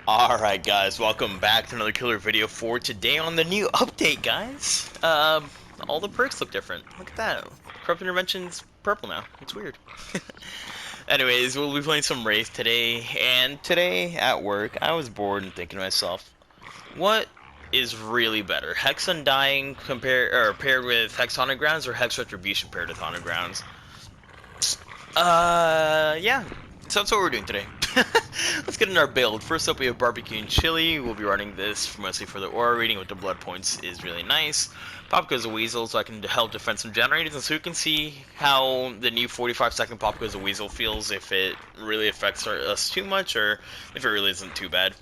Alright guys, welcome back to another killer video for today on the new update, guys. All the perks look different. Look at that. Corrupt Intervention's purple now. It's weird. Anyways, we'll be playing some Wraith today, and today at work, I was bored and thinking to myself, what is really better? Hex Undying paired with Hex Haunted Grounds, or Hex Retribution paired with Haunted Grounds? Yeah. So that's what we're doing today. Let's get in our build. First up, we have barbecue and chili. We'll be running this mostly for the aura reading with the blood points is really nice. Pop goes a weasel, so I can help defend some generators, and so you can see how the new 45-second pop goes a weasel feels, if it really affects us too much or if it really isn't too bad.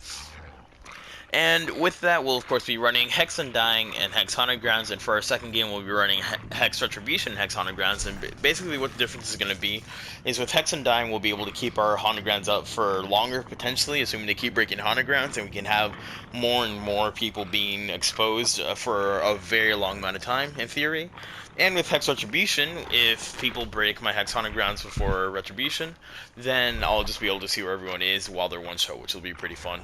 And with that, we'll of course be running Hex Undying and Hex Haunted Grounds, and for our second game we'll be running Hex Retribution and Hex Haunted Grounds. And basically what the difference is going to be is with Hex Undying we'll be able to keep our Haunted Grounds up for longer, potentially, assuming they keep breaking Haunted Grounds, and we can have more and more people being exposed for a very long amount of time, in theory. And with Hex Retribution, if people break my Hex Haunted Grounds before Retribution, then I'll just be able to see where everyone is while they're one-shot, which will be pretty fun.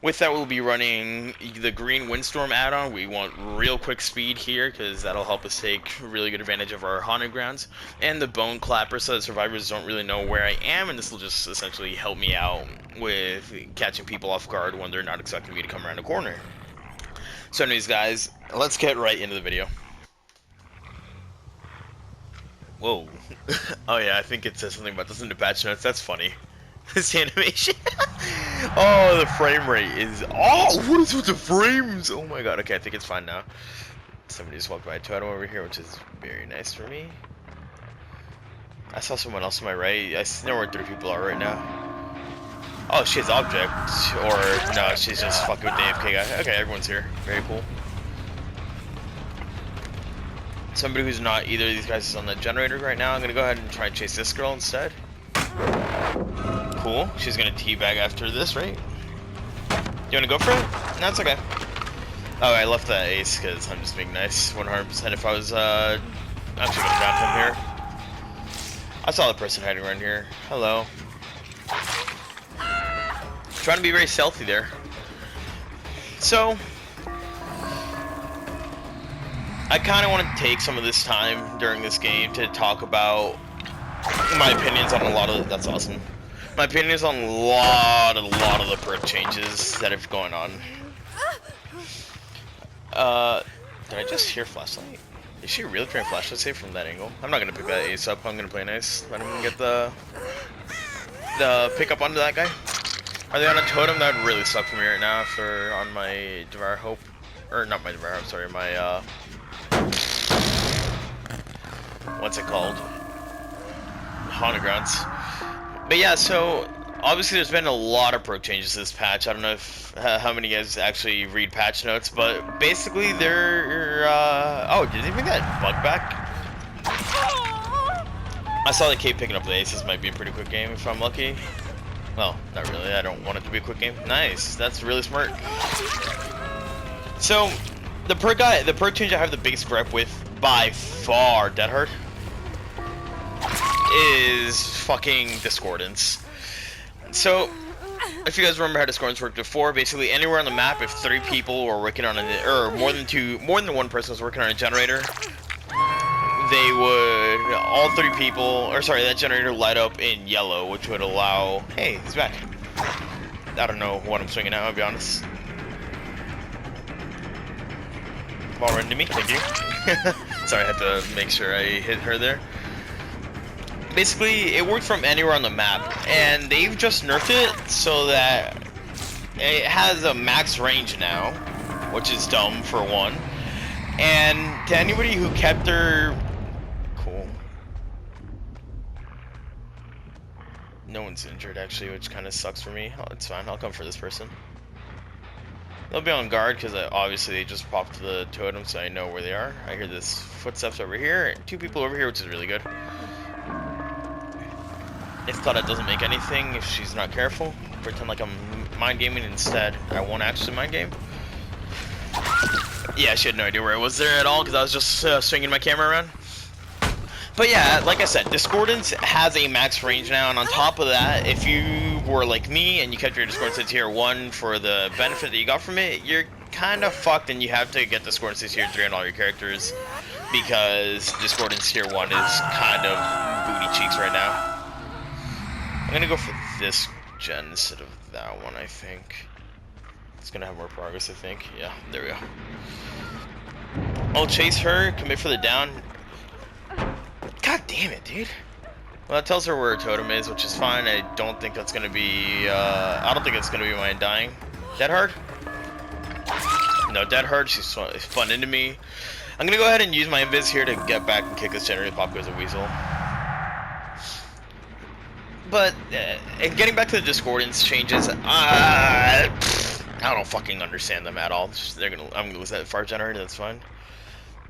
With that, we'll be running the Green Windstorm add-on. We want real quick speed here, because that'll help us take really good advantage of our Haunted Grounds. And the Bone Clapper, so that survivors don't really know where I am, and this will just essentially help me out with catching people off guard when they're not expecting me to come around the corner. So anyways, guys, let's get right into the video. Whoa. Oh yeah, I think it says something about this in the patch notes. That's funny. This animation. Oh, the frame rate is. Oh, what is with the frames? Oh my god. Okay, I think it's fine now. Somebody just walked by a totem over here, which is very nice for me. I saw someone else on my right. I know where 3 people are right now. Oh, she has object. Or, no, she's just fucking with the AFK guy. Okay, everyone's here. Very cool. Somebody who's not either of these guys is on the generator right now. I'm gonna go ahead and try and chase this girl instead. Cool. She's gonna teabag after this, right? You wanna go for it? No, it's okay. Oh, I left that ace because I'm just being nice. 100% if I was actually gonna down him here. I saw the person hiding around here. Hello. Trying to be very stealthy there. So I kind of want to take some of this time during this game to talk about my opinions on a lot of. That's awesome. My opinions on a lot of the perk changes that have going on. Did I just hear flashlight? Is she really trying flashlight save from that angle? I'm not gonna pick that ace up. I'm gonna play nice. Let him get the pick up onto that guy. Are they on a totem? That would really suck for me right now if they're on my Devour Hope, or not my Devour Hope. Sorry, my what's it called? Haunted Grounds. But yeah, so obviously there's been a lot of perk changes this patch. I don't know if how many of you guys actually read patch notes, but basically they're oh, did they even get bug back? I saw the Cape picking up the aces. Might be a pretty quick game if I'm lucky. Well, not really. I don't want it to be a quick game. Nice. That's really smart. So the perk change I have the biggest gripe with by far, Dead Hard, is fucking Discordance. So, if you guys remember how Discordance worked before, basically anywhere on the map, if 3 people were working on or more than one person was working on a generator, they would, all 3 people, or sorry, that generator light up in yellow, which would allow, hey, he's back. I don't know what I'm swinging at, I'll be honest. Ball run to me, thank you. Sorry, I had to make sure I hit her there. Basically, it worked from anywhere on the map, and they've just nerfed it so that it has a max range now, which is dumb for one. And to anybody who kept their... Cool. No one's injured, actually, which kind of sucks for me. Oh, it's fine, I'll come for this person. They'll be on guard, because obviously they just popped the totem, so I know where they are. I hear this footsteps over here, and 2 people over here, which is really good. If Claudette doesn't make anything, if she's not careful, pretend like I'm mind gaming instead. I won't actually mind game. Yeah, she had no idea where I was there at all because I was just swinging my camera around. But yeah, like I said, Discordance has a max range now, and on top of that, if you who are like me and you kept your Discordance to tier 1 for the benefit that you got from it, you're kind of fucked and you have to get Discordance to tier 3 on all your characters because Discordance tier 1 is kind of booty cheeks right now. I'm gonna go for this gen instead of that one, I think. It's gonna have more progress, I think. Yeah, there we go. I'll chase her, commit for the down. God damn it, dude. Well, that tells her where her totem is, which is fine. I don't think that's gonna be, I don't think it's gonna be my Undying. Dead hard? No, dead hard. She's fun into me. I'm gonna go ahead and use my invis here to get back and kick this generator. Pop goes a weasel. But, and getting back to the Discordance changes, I don't fucking understand them at all. I'm gonna lose that fire generator, that's fine.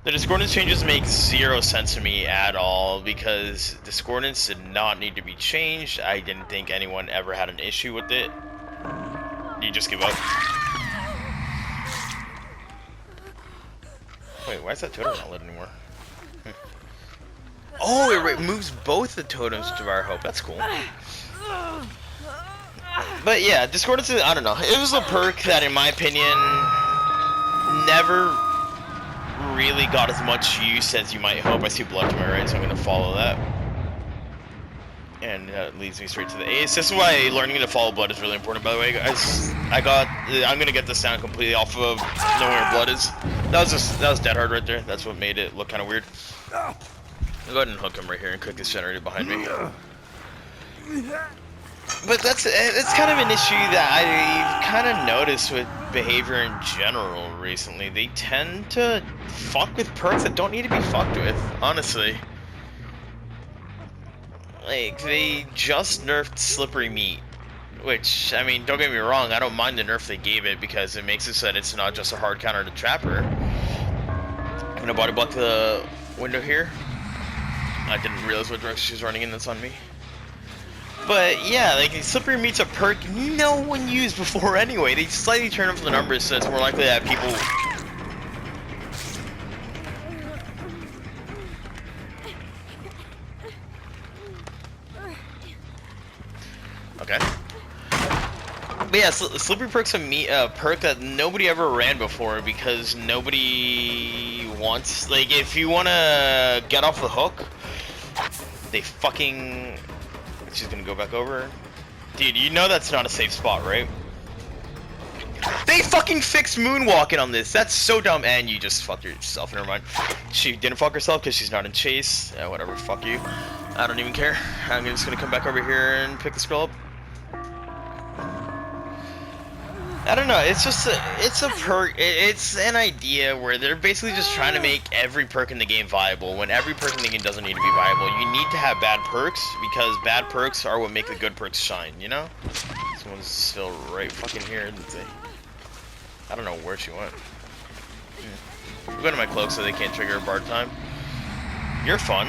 The Discordance changes make 0 sense to me at all because Discordance did not need to be changed. I didn't think anyone ever had an issue with it. You just give up. Wait, why is that totem not lit anymore? Oh, it removes both the totems to our hope. That's cool. But yeah, Discordance is, I don't know. It was a perk that, in my opinion, never really got as much use as you might hope. I see blood to my right, so I'm going to follow that. And that leads me straight to the ace. This is why learning to follow blood is really important, by the way, guys. I'm going to get this down completely off of knowing where blood is. That was dead hard right there. That's what made it look kind of weird. I'll go ahead and hook him right here and cook this generator behind me. But it's kind of an issue that I've kind of noticed with behavior in general recently. They tend to fuck with perks that don't need to be fucked with, honestly. Like, they just nerfed Slippery Meat. Which, I mean, don't get me wrong, I don't mind the nerf they gave it because it makes it so that it's not just a hard counter to Trapper. I'm gonna body block the window here. I didn't realize what direction she was running in, that's on me. But yeah, like Slippery Meat's a perk no one used before anyway. They slightly turn up the numbers so it's more likely that people... Okay. But yeah, Slippery Perk's a perk that nobody ever ran before because nobody wants... Like, if you want to get off the hook, they fucking... She's gonna go back over. Dude, you know that's not a safe spot, right? They fucking fixed moonwalking on this. That's so dumb. And you just fucked yourself. Never mind. She didn't fuck herself because she's not in chase. Yeah, whatever. Fuck you. I don't even care. I'm just gonna come back over here and pick the scroll up. I don't know. It's just it's a perk. It's an idea where they're basically just trying to make every perk in the game viable. When every perk in the game doesn't need to be viable, you need to have bad perks because bad perks are what make the good perks shine. You know? Someone's still right fucking here, isn't they? I don't know where she went. I'm going to my cloak so they can't trigger a bar time. You're fun.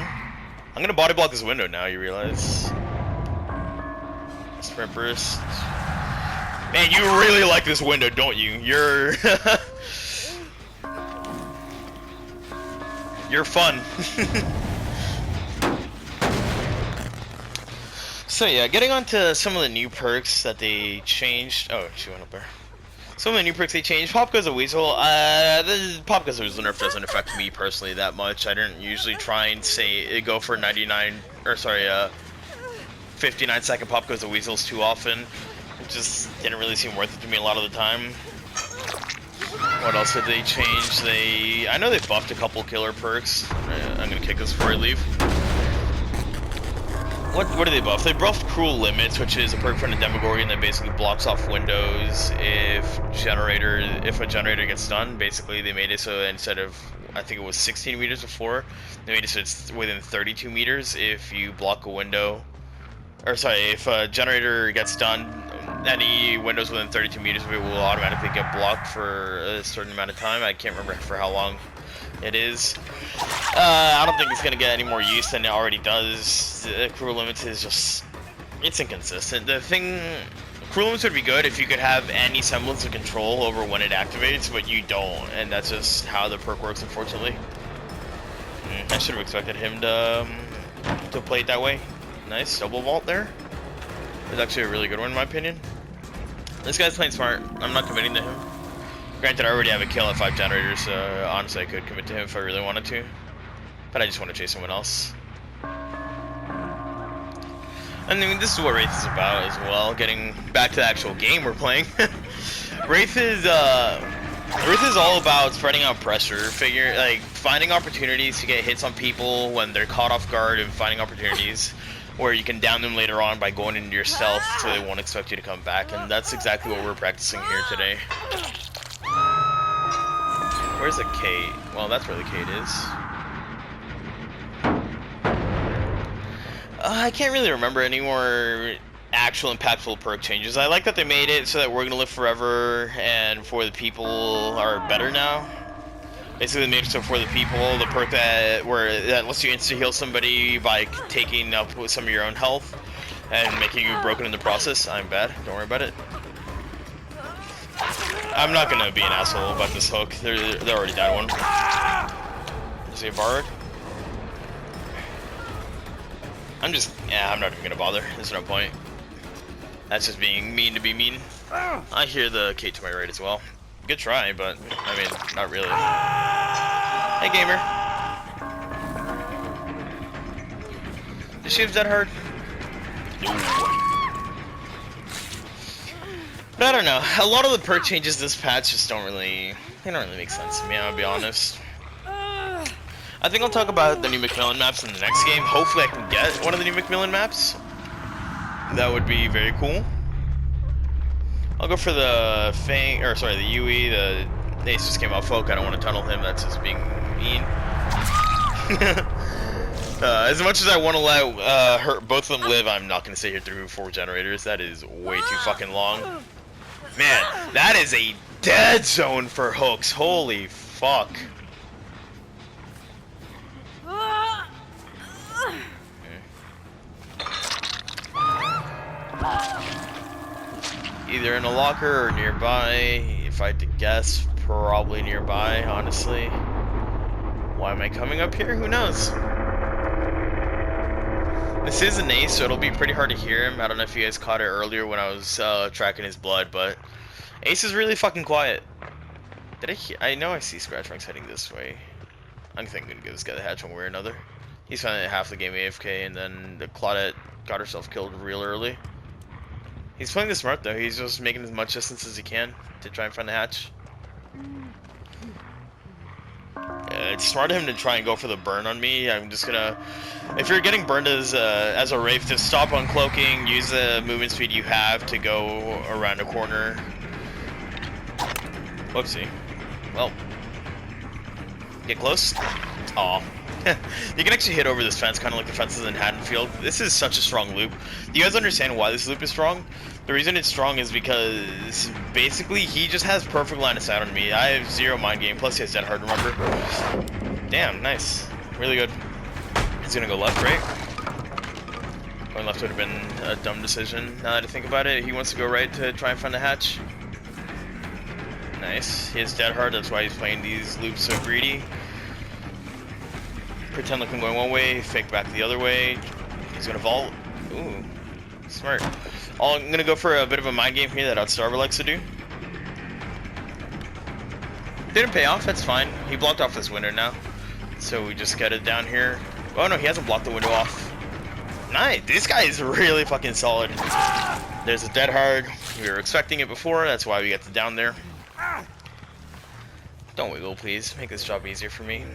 I'm gonna body block this window now. You realize? Sprint burst. Man, you really like this window, don't you? You're... You're fun. So yeah, getting on to some of the new perks that they changed. Oh, she went up there. Some of the new perks they changed. Pop goes a weasel. The Pop goes a weasel nerf doesn't affect me personally that much. I didn't usually try and say go for 59, or sorry, 59-second Pop goes a weasels too often. It just didn't really seem worth it to me a lot of the time. What else did they change? I know they buffed a couple killer perks. I'm gonna kick this before I leave. What do they buff? They buffed Cruel Limits, which is a perk from the Demogorgon that basically blocks off windows if a generator gets done. Basically, they made it so instead of, I think it was 16 meters before, they made it so it's within 32 meters if you block a window. Or sorry, if a generator gets done, any windows within 32 meters of it will automatically get blocked for a certain amount of time. I can't remember for how long it is. I don't think it's going to get any more use than it already does. Cruel Limits is just... it's inconsistent. Cruel Limits would be good if you could have any semblance of control over when it activates, but you don't, and that's just how the perk works, unfortunately. I should have expected him to play it that way. Nice, double vault there. is actually a really good one in my opinion. This guy's playing smart. I'm not committing to him. Granted, I already have a kill at 5 generators, so honestly I could commit to him if I really wanted to. But I just want to chase someone else. I mean, this is what Wraith is about as well. Getting back to the actual game we're playing. Wraith is all about spreading out pressure, finding opportunities to get hits on people when they're caught off guard, and finding opportunities where you can down them later on by going into your stealth so they won't expect you to come back, and that's exactly what we're practicing here today. Where's the Kate? Well, that's where the Kate is. I can't really remember any more actual impactful perk changes. I like that they made it so that we're gonna live forever and for the people are better now. Basically, they made it so for the people, the perk that lets you insta heal somebody by taking up with some of your own health and making you broken in the process. I'm bad. Don't worry about it. I'm not gonna be an asshole about this hook. They're already dead one. Is he a bard? I'm not even gonna bother. There's no point. That's just being mean to be mean. I hear the Kate to my right as well. Good try, but I mean, not really. Hey, gamer. Does she have dead hard? No. But I don't know. A lot of the perk changes this patch just don't really make sense to me. I'll be honest. I think I'll talk about the new Macmillan maps in the next game. Hopefully I can get one of the new Macmillan maps. That would be very cool. I'll go for the the UE. The Ace just came out folk. I don't want to tunnel him. That's just being mean. As much as I want to let both of them live, I'm not going to stay here through 4 generators. That is way too fucking long. Man, that is a dead zone for hooks. Holy fuck. Either in a locker or nearby. If I had to guess, probably nearby, honestly. Why am I coming up here? Who knows? This is an Ace, so it'll be pretty hard to hear him. I don't know if you guys caught it earlier when I was tracking his blood, but Ace is really fucking quiet. I know I see scratch marks heading this way. I'm thinking I'm gonna give this guy the hatch one way or another. He's spending half the game AFK, and then the Claudette got herself killed real early. He's playing this smart though. He's just making as much distance as he can to try and find the hatch. It's smart of him to try and go for the burn on me. I'm just gonna, if you're getting burned as a Wraith, just stop uncloaking, use the movement speed you have to go around a corner. Whoopsie. Well, get close. Aw. You can actually hit over this fence, kind of like the fences in Haddonfield. This is such a strong loop. Do you guys understand why this loop is strong? The reason it's strong is because basically he just has perfect line of sight on me. I have 0 mind game, plus he has dead hard, remember? Damn, nice. Really good. He's gonna go left, right? Going left would have been a dumb decision, now that I think about it. He wants to go right to try and find a hatch. Nice. He has dead hard, that's why he's playing these loops so greedy. Pretend like I'm going one way, fake back the other way. He's gonna vault. Ooh, smart. I'm gonna go for a bit of a mind game here that Outstarver likes to do. Didn't pay off, that's fine. He blocked off this window now. So we just get it down here. Oh no, he hasn't blocked the window off. Nice, this guy is really fucking solid. There's a dead hard. We were expecting it before, that's why we get to down there. Don't wiggle, please. Make this job easier for me.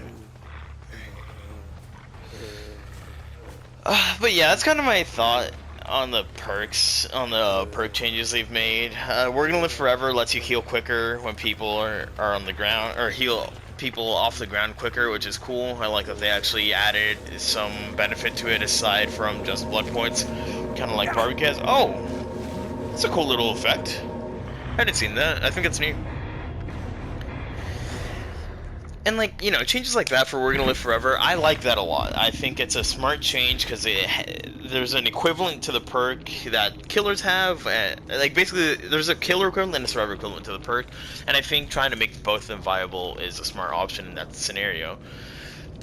But yeah, that's kind of my thought on the perks, on the perk changes they've made. We're gonna live forever lets you heal quicker when people are on the ground, or heal people off the ground quicker, which is cool. I like that they actually added some benefit to it aside from just blood points, kind of like barbecue has. Oh, that's a cool little effect. I hadn't seen that. I think it's neat. And like, you know, changes like that for We're Gonna Live Forever, I like that a lot. I think it's a smart change because there's an equivalent to the perk that killers have. Like basically, there's a killer equivalent and a survivor equivalent to the perk. And I think trying to make both of them viable is a smart option in that scenario.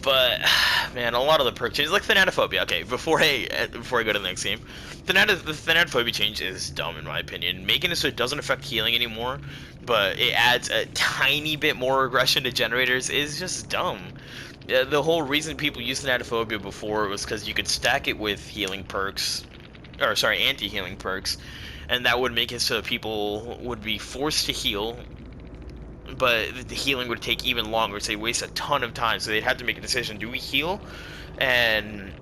But man, a lot of the perk changes, like Thanatophobia. Okay, before I go to the next game, the Thanatophobia change is dumb in my opinion. Making it so it doesn't affect healing anymore, but it adds a tiny bit more aggression to generators is just dumb. The whole reason people used Thanatophobia before was because you could stack it with healing perks, or sorry, anti-healing perks, and that would make it so people would be forced to heal, but the healing would take even longer, so they waste a ton of time, so they'd have to make a decision: do we heal and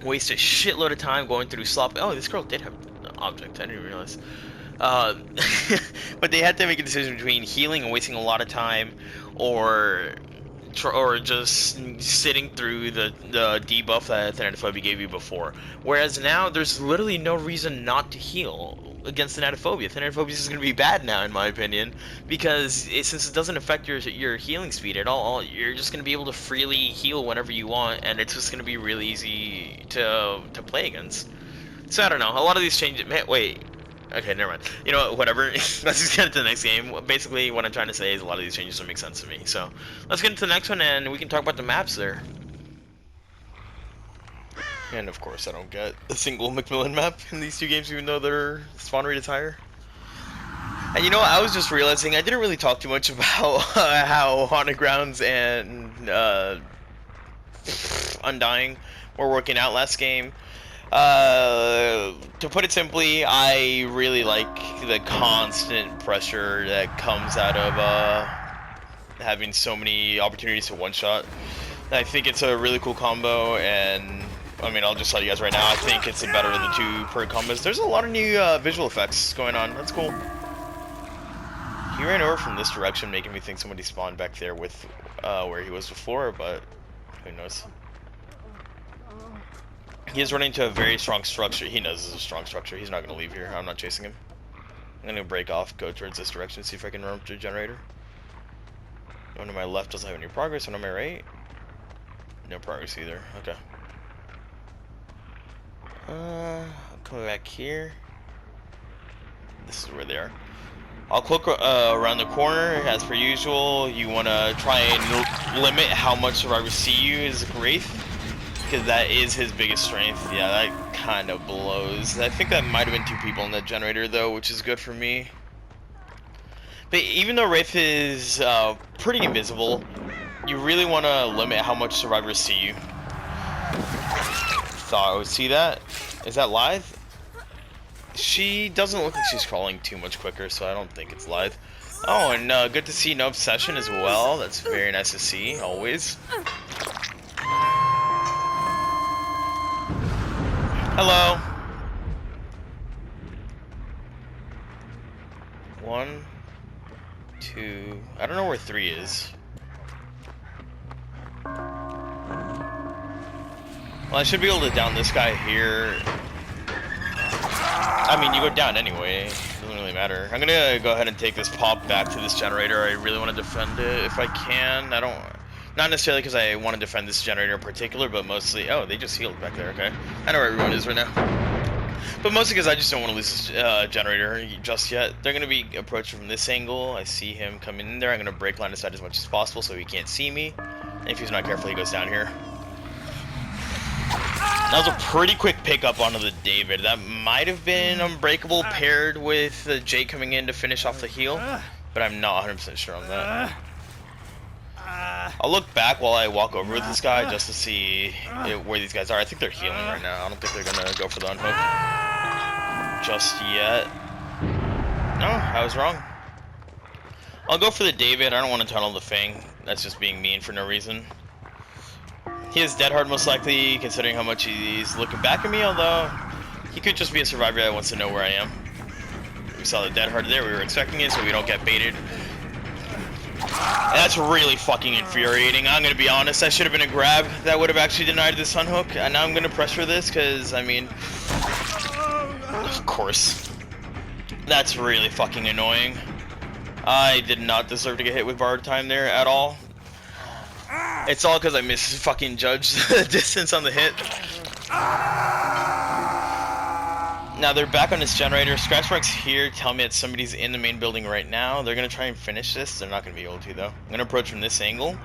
waste a shitload of time going through slop? Oh, this girl did have an object, I didn't realize. uh, but they had to make a decision between healing and wasting a lot of time, or just sitting through the debuff that Thanatophobia gave you before. Whereas now, there's literally no reason not to heal against Thanatophobia. Thanatophobia is going to be bad now, in my opinion, because since it doesn't affect your healing speed at all, you're just going to be able to freely heal whenever you want, and it's just going to be really easy to play against. So I don't know. A lot of these changes. Man, wait. Okay, never mind. You know what, whatever. Let's just get into the next game. Basically, what I'm trying to say is a lot of these changes don't make sense to me. So, let's get into the next one, and we can talk about the maps there. And of course, I don't get a single Macmillan map in these two games, even though their spawn rate is higher. And you know what, I was just realizing I didn't really talk too much about how Haunted Grounds and Undying were working out last game. To put it simply, I really like the constant pressure that comes out of having so many opportunities to one-shot. I think it's a really cool combo, and I mean, I'll just tell you guys right now, I think it's the better of the two perk combos. There's a lot of new visual effects going on. That's cool. He ran over from this direction, making me think somebody spawned back there with where he was before, but who knows. He is running to a very strong structure. He knows this is a strong structure. He's not going to leave here. I'm not chasing him. I'm going to break off, go towards this direction, see if I can run up to a generator. One to my left doesn't have any progress. One on my right, no progress either. Okay. I'm coming back here. This is where they are. I'll click around the corner as per usual. You want to try and limit how much survivors see you as a Wraith, because that is his biggest strength. Yeah, that kind of blows. I think that might have been 2 people in that generator though, which is good for me. But even though Wraith is pretty invisible, you really want to limit how much survivors see you. Thought I would see that. Is that live? She doesn't look like she's crawling too much quicker, so I don't think it's live. Oh, and good to see no obsession as well. That's very nice to see, always. Hello. 1, 2. I don't know where 3 is. Well, I should be able to down this guy here. I mean, you go down anyway. It doesn't really matter. I'm gonna go ahead and take this pop back to this generator. I really want to defend it if I can. I don't... Not necessarily because I want to defend this generator in particular, but mostly... Oh, they just healed back there, okay. I know where everyone is right now. But mostly because I just don't want to lose this generator just yet. They're going to be approaching from this angle. I see him coming in there. I'm going to break line of sight as much as possible so he can't see me. And if he's not careful, he goes down here. That was a pretty quick pickup onto the David. That might have been Unbreakable paired with the Jay coming in to finish off the heal, but I'm not 100% sure on that. I'll look back while I walk over with this guy just to see where these guys are. I think they're healing right now. I don't think they're gonna go for the unhook just yet. No, I was wrong. I'll go for the David. I don't want to tunnel the Fang. That's just being mean for no reason. He is dead hard most likely, considering how much he's looking back at me, although he could just be a survivor that wants to know where I am. We saw the dead hard there, we were expecting it, so we don't get baited. And that's really fucking infuriating, I'm gonna be honest. That should have been a grab. That would have actually denied this unhook, and now I'm gonna pressure this, because, I mean... Of course. That's really fucking annoying. I did not deserve to get hit with borrowed time there at all. It's all because I misjudged the distance on the hit. Now they're back on this generator. Scratch marks here tell me that somebody's in the main building right now. They're going to try and finish this. They're not going to be able to though. I'm going to approach from this angle.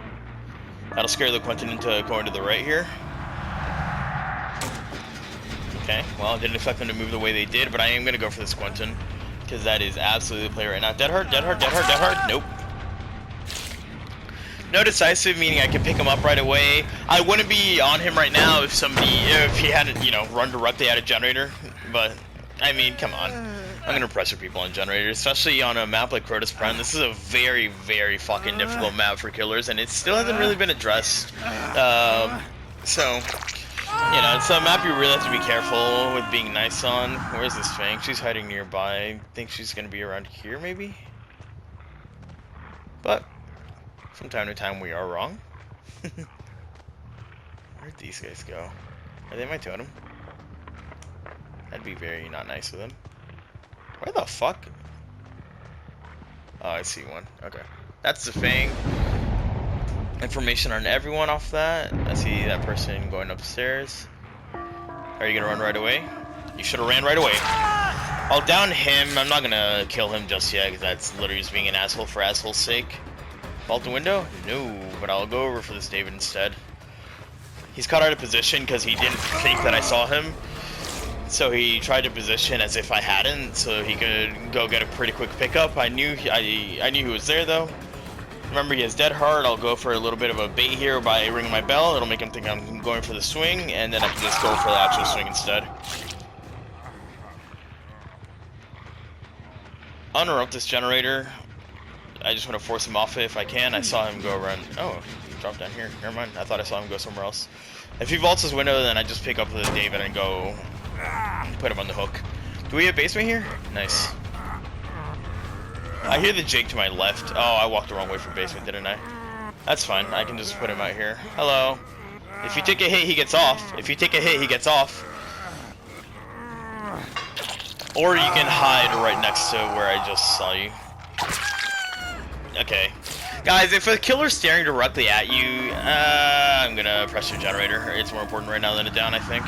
That'll scare the Quentin into going to the right here. Okay, well, I didn't expect them to move the way they did, but I am going to go for this Quentin, because that is absolutely the play right now. Dead hard, dead hard, dead hard, dead hard. Nope. No decisive, meaning I can pick him up right away. I wouldn't be on him right now if he hadn't, you know, run directly at a generator, but, I mean, come on. I'm going to pressure people on generators, especially on a map like Crotus Prime. This is a very, very fucking difficult map for killers, and it still hasn't really been addressed. So... you know, it's a map you really have to be careful with being nice on. Where's this Fang? She's hiding nearby. I think she's gonna be around here, maybe? But, from time to time we are wrong. Where'd these guys go? Are they my totem? That'd be very not nice of them. Where the fuck? Oh, I see one. Okay. That's the Fang. Information on everyone off that. I see that person going upstairs. Are you gonna run right away? You should have ran right away. I'll down him. I'm not gonna kill him just yet because that's literally just being an asshole for asshole's sake. Vault the window? No, but I'll go over for this David instead. He's caught out of position because he didn't think that I saw him. So he tried to position as if I hadn't, so he could go get a pretty quick pickup. I knew he was there though. Remember, he has dead hard. I'll go for a little bit of a bait here by ringing my bell. It'll make him think I'm going for the swing, and then I can just go for the actual swing instead. Uninterrupt this generator. I just want to force him off it if I can. I saw him go around. Oh, he dropped down here. Never mind. I thought I saw him go somewhere else. If he vaults his window, then I just pick up the David and go put him on the hook. Do we have basement here? Nice. I hear the Jake to my left. Oh, I walked the wrong way from basement, didn't I? That's fine. I can just put him out here. Hello. If you take a hit, he gets off. If you take a hit, he gets off. Or you can hide right next to where I just saw you. Okay. Guys, if a killer's staring directly at you, I'm gonna press your generator. It's more important right now than a down, I think.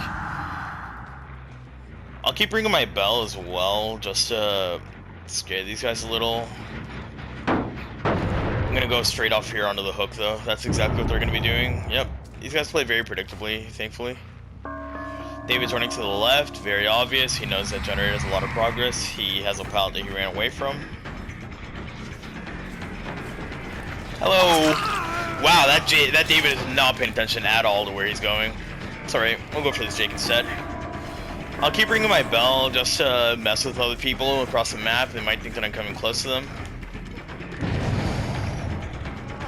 I'll keep ringing my bell as well, just to scare these guys a little. I'm gonna go straight off here onto the hook though. That's exactly what they're gonna be doing. Yep. These guys play very predictably, thankfully. David's running to the left, very obvious. He knows that generator has a lot of progress. He has a pallet that he ran away from. Hello! Wow, that David is not paying attention at all to where he's going. It's alright, we'll go for this Jake instead. I'll keep ringing my bell just to mess with other people across the map. They might think that I'm coming close to them.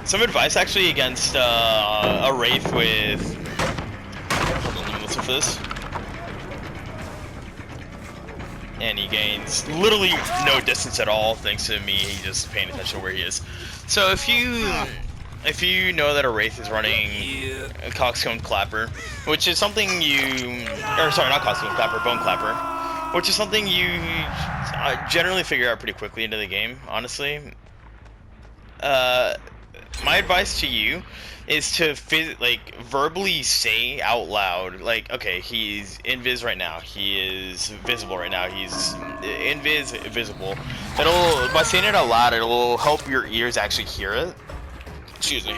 Some advice actually against a Wraith with... Hold on, let me listen for this. And he gains literally no distance at all thanks to me. He's just paying attention to where he is. So if you know that a Wraith is running a Coxcomb Clapper, which is something you, or sorry, not Coxcomb Clapper, Bone Clapper, which is something you generally figure out pretty quickly into the game, honestly. My advice to you is to verbally say out loud, like, okay, he's invis right now, he is visible right now, he's invis visible. By saying it out loud, it'll help your ears actually hear it. Excuse me.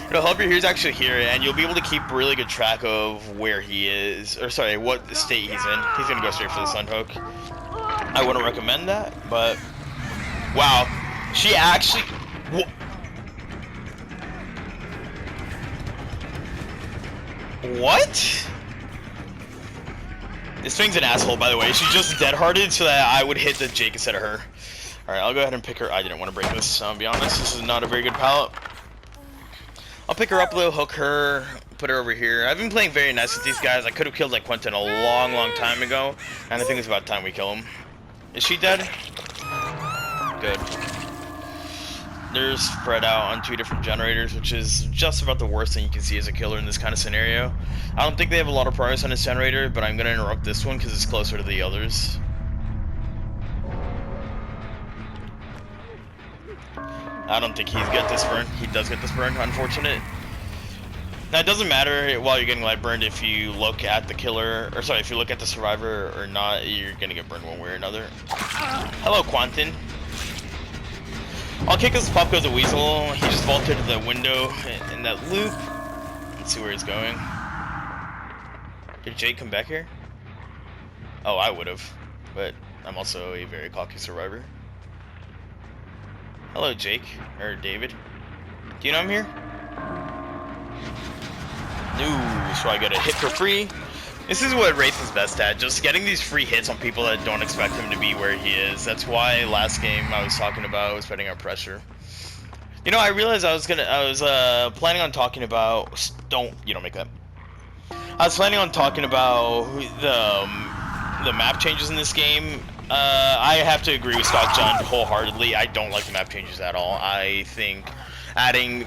It'll help your ears actually hear it, and you'll be able to keep really good track of where he is, or sorry, what state he's in. He's gonna go straight for the sun hook. I wouldn't recommend that, but wow, she actually. What? This thing's an asshole, by the way. She just dead-hearted so that I would hit the Jake instead of her. Alright, I'll go ahead and pick her. I didn't want to break this, I'll be honest. This is not a very good pallet. I'll pick her up a little, hook her, put her over here. I've been playing very nice with these guys. I could have killed like Quentin a long, long time ago. And I think it's about time we kill him. Is she dead? Good. They're spread out on 2 different generators, which is just about the worst thing you can see as a killer in this kind of scenario. I don't think they have a lot of progress on this generator, but I'm going to interrupt this one because it's closer to the others. I don't think he's get this burn. He does get this burn, unfortunate. Now, it doesn't matter while you're getting light burned if you look at the killer, or sorry, if you look at the survivor or not, you're going to get burned one way or another. Hello, Quentin. I'll kick this Pop Goes a Weasel. He just vaulted to the window, and that loop. Let's see where he's going. Did Jake come back here? Oh, I would have, but I'm also a very cocky survivor. Hello, Jake, or David. Do you know I'm here? No, so I got a hit for free. This is what Wraith is best at, just getting these free hits on people that don't expect him to be where he is. That's why last game I was talking about was putting out pressure. You know, I realized I was planning on talking about, you don't make that. I was planning on talking about the map changes in this game. I have to agree with Scott John wholeheartedly. I don't like the map changes at all. I think adding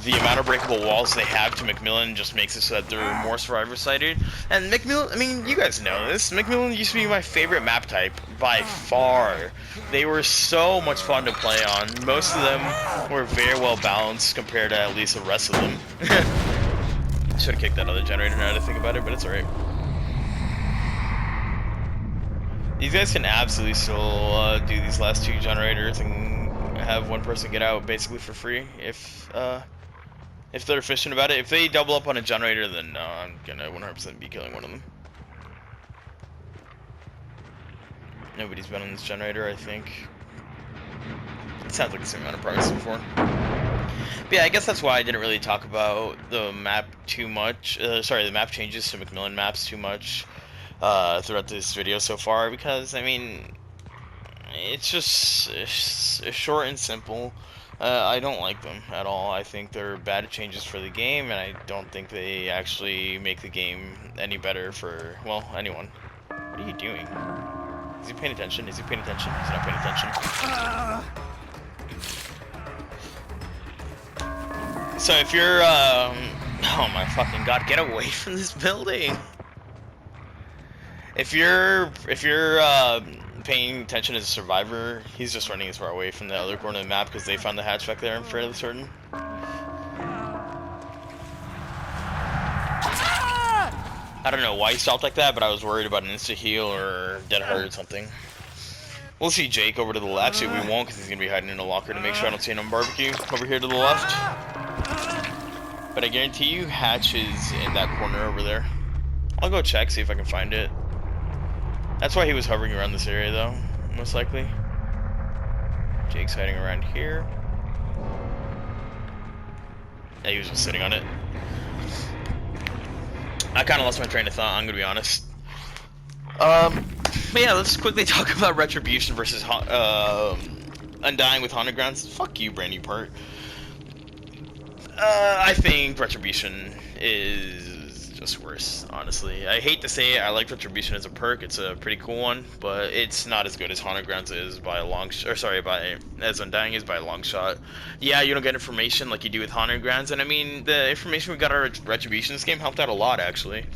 the amount of breakable walls they have to Macmillan just makes it so that they're more survivor-sided. And Macmillan, I mean, you guys know this. Macmillan used to be my favorite map type by far. They were so much fun to play on. Most of them were very well balanced compared to at least the rest of them. Should have kicked that other generator now to think about it, but it's alright. These guys can absolutely still do these last two generators and have one person get out basically for free if they're efficient about it. If they double up on a generator, then no, I'm gonna 100% be killing one of them. Nobody's been on this generator, I think. It sounds like the same amount of progress before. But yeah, I guess that's why I didn't really talk about the map too much. Sorry, the map changes to Macmillan maps too much throughout this video so far, because I mean, it's just short and simple. I don't like them at all. I think they're bad changes for the game, and I don't think they actually make the game any better for, well, anyone. What are you doing? Is he paying attention? Is he paying attention? He's not paying attention. So if you're, oh my fucking god, get away from this building! If you're paying attention as a survivor, he's just running as far away from the other corner of the map because they found the hatch back there, I'm fairly certain. I don't know why he stopped like that, but I was worried about an insta-heal or dead hurt or something. We'll see Jake over to the left. Actually, we won't because he's going to be hiding in a locker to make sure I don't see him on barbecue. Over here to the left. But I guarantee you, hatch is in that corner over there. I'll go check, see if I can find it. That's why he was hovering around this area, though, most likely. Jake's hiding around here. Yeah, he was just sitting on it. I kind of lost my train of thought, I'm gonna be honest. But yeah, let's quickly talk about Retribution versus Undying with Haunted Grounds. Fuck you, brand new part. I think Retribution is just worse, honestly. I hate to say it, I like Retribution as a perk. It's a pretty cool one, but it's not as good as Haunted Grounds is by a long as Undying is by a long shot. Yeah, you don't get information like you do with Haunted Grounds, and I mean, the information we got out of Retribution this game helped out a lot, actually.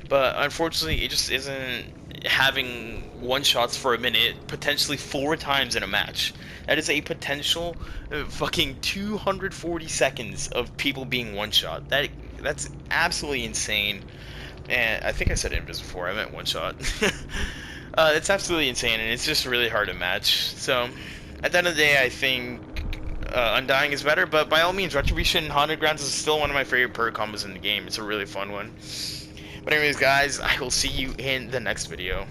But unfortunately, it just isn't having one-shots for a minute, potentially 4 times in a match. That is a potential fucking 240 seconds of people being one-shot. That's absolutely insane. And I think I said invis before, I meant one-shot. It's absolutely insane, and it's just really hard to match. So, at the end of the day, I think Undying is better, but by all means, Retribution Haunted Grounds is still one of my favorite perk combos in the game. It's a really fun one. But anyways, guys, I will see you in the next video.